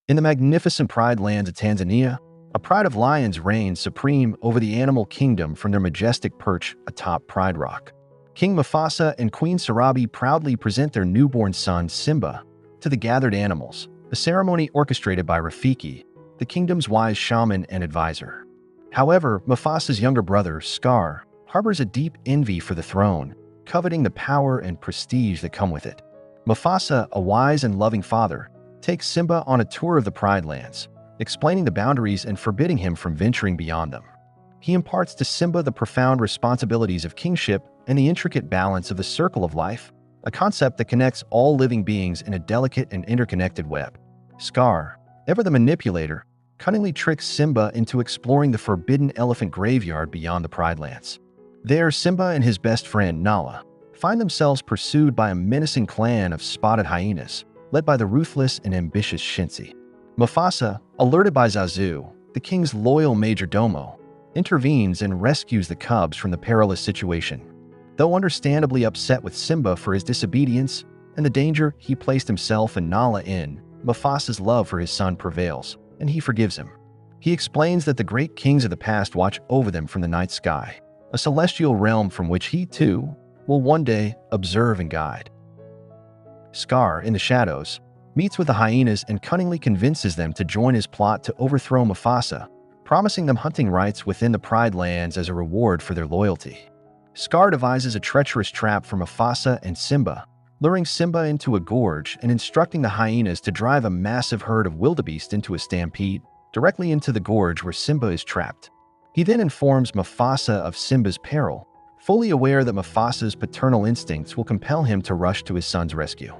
In the magnificent Pride lands of Tanzania, a pride of lions reigns supreme over the animal kingdom from their majestic perch atop Pride Rock. King Mufasa and Queen Sarabi proudly present their newborn son, Simba, to the gathered animals, a ceremony orchestrated by Rafiki, the kingdom's wise shaman and advisor. However, Mufasa's younger brother, Scar, harbors a deep envy for the throne, coveting the power and prestige that come with it. Mufasa, a wise and loving father, takes Simba on a tour of the Pride lands, explaining the boundaries and forbidding him from venturing beyond them. He imparts to Simba the profound responsibilities of kingship and the intricate balance of the circle of life, a concept that connects all living beings in a delicate and interconnected web. Scar, ever the manipulator, cunningly tricks Simba into exploring the forbidden elephant graveyard beyond the Pride lands. There, Simba and his best friend, Nala, find themselves pursued by a menacing clan of spotted hyenas, led by the ruthless and ambitious Shinsi. Mufasa, alerted by Zazu, the king's loyal majordomo, intervenes and rescues the cubs from the perilous situation. Though understandably upset with Simba for his disobedience and the danger he placed himself and Nala in, Mufasa's love for his son prevails, and he forgives him. He explains that the great kings of the past watch over them from the night sky, a celestial realm from which he, too, will one day observe and guide. Scar, in the shadows, meets with the hyenas and cunningly convinces them to join his plot to overthrow Mufasa, promising them hunting rights within the Pride lands as a reward for their loyalty. Scar devises a treacherous trap for Mufasa and Simba, luring Simba into a gorge and instructing the hyenas to drive a massive herd of wildebeest into a stampede directly into the gorge where Simba is trapped. He then informs Mufasa of Simba's peril, fully aware that Mufasa's paternal instincts will compel him to rush to his son's rescue.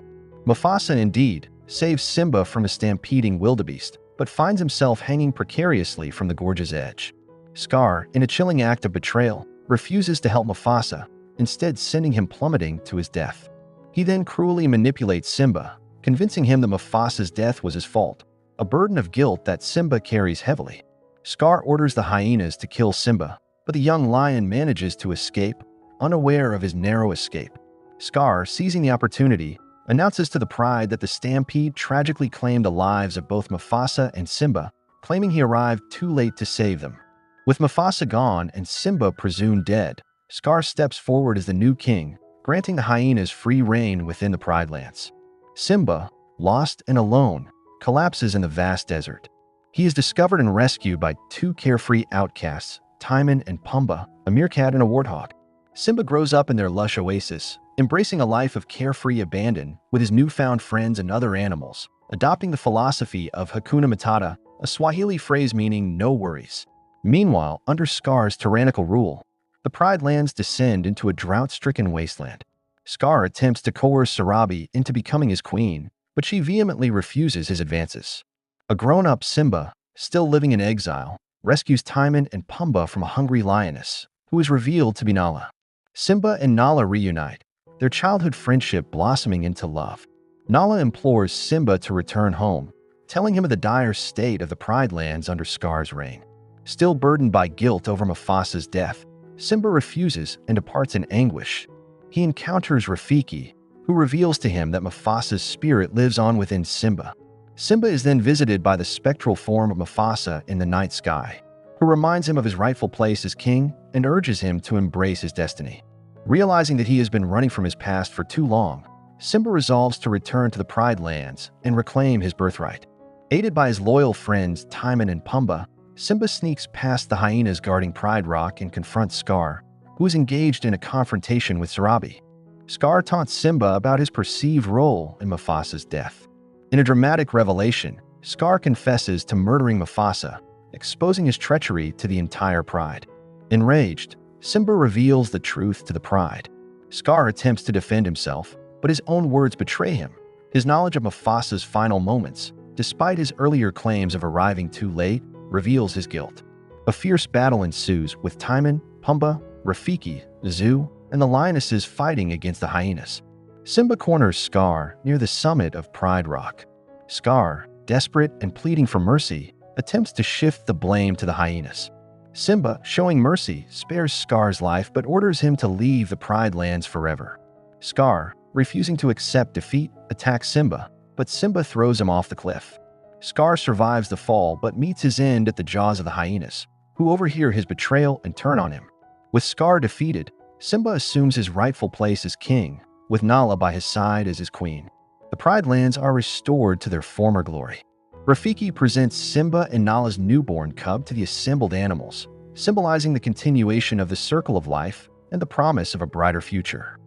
Mufasa, indeed, saves Simba from a stampeding wildebeest, but finds himself hanging precariously from the gorge's edge. Scar, in a chilling act of betrayal, refuses to help Mufasa, instead sending him plummeting to his death. He then cruelly manipulates Simba, convincing him that Mufasa's death was his fault, a burden of guilt that Simba carries heavily. Scar orders the hyenas to kill Simba, but the young lion manages to escape, unaware of his narrow escape. Scar, seizing the opportunity, announces to the Pride that the stampede tragically claimed the lives of both Mufasa and Simba, claiming he arrived too late to save them. With Mufasa gone and Simba presumed dead, Scar steps forward as the new king, granting the hyenas free reign within the Pride lands. Simba, lost and alone, collapses in the vast desert. He is discovered and rescued by two carefree outcasts, Timon and Pumbaa, a meerkat and a warthog. Simba grows up in their lush oasis, embracing a life of carefree abandon with his newfound friends and other animals, adopting the philosophy of Hakuna Matata, a Swahili phrase meaning no worries. Meanwhile, under Scar's tyrannical rule, the Pride lands descend into a drought-stricken wasteland. Scar attempts to coerce Sarabi into becoming his queen, but she vehemently refuses his advances. A grown-up Simba, still living in exile, rescues Timon and Pumbaa from a hungry lioness, who is revealed to be Nala. Simba and Nala reunite, their childhood friendship blossoming into love. Nala implores Simba to return home, telling him of the dire state of the Pride lands under Scar's reign. Still burdened by guilt over Mufasa's death, Simba refuses and departs in anguish. He encounters Rafiki, who reveals to him that Mufasa's spirit lives on within Simba. Simba is then visited by the spectral form of Mufasa in the night sky, who reminds him of his rightful place as king and urges him to embrace his destiny. Realizing that he has been running from his past for too long, Simba resolves to return to the Pride lands and reclaim his birthright. Aided by his loyal friends Timon and Pumbaa, Simba sneaks past the hyenas guarding Pride Rock and confronts Scar, who is engaged in a confrontation with Sarabi. Scar taunts Simba about his perceived role in Mufasa's death. In a dramatic revelation, Scar confesses to murdering Mufasa, exposing his treachery to the entire Pride. Enraged, Simba reveals the truth to the Pride. Scar attempts to defend himself, but his own words betray him. His knowledge of Mufasa's final moments, despite his earlier claims of arriving too late, reveals his guilt. A fierce battle ensues with Timon, Pumbaa, Rafiki, Zu, and the lionesses fighting against the hyenas. Simba corners Scar near the summit of Pride Rock. Scar, desperate and pleading for mercy, attempts to shift the blame to the hyenas. Simba, showing mercy, spares Scar's life but orders him to leave the Pride lands forever. Scar, refusing to accept defeat, attacks Simba, but Simba throws him off the cliff. Scar survives the fall but meets his end at the jaws of the hyenas, who overhear his betrayal and turn on him. With Scar defeated, Simba assumes his rightful place as king, with Nala by his side as his queen. The Pride Lands are restored to their former glory. Rafiki presents Simba and Nala's newborn cub to the assembled animals, symbolizing the continuation of the circle of life and the promise of a brighter future.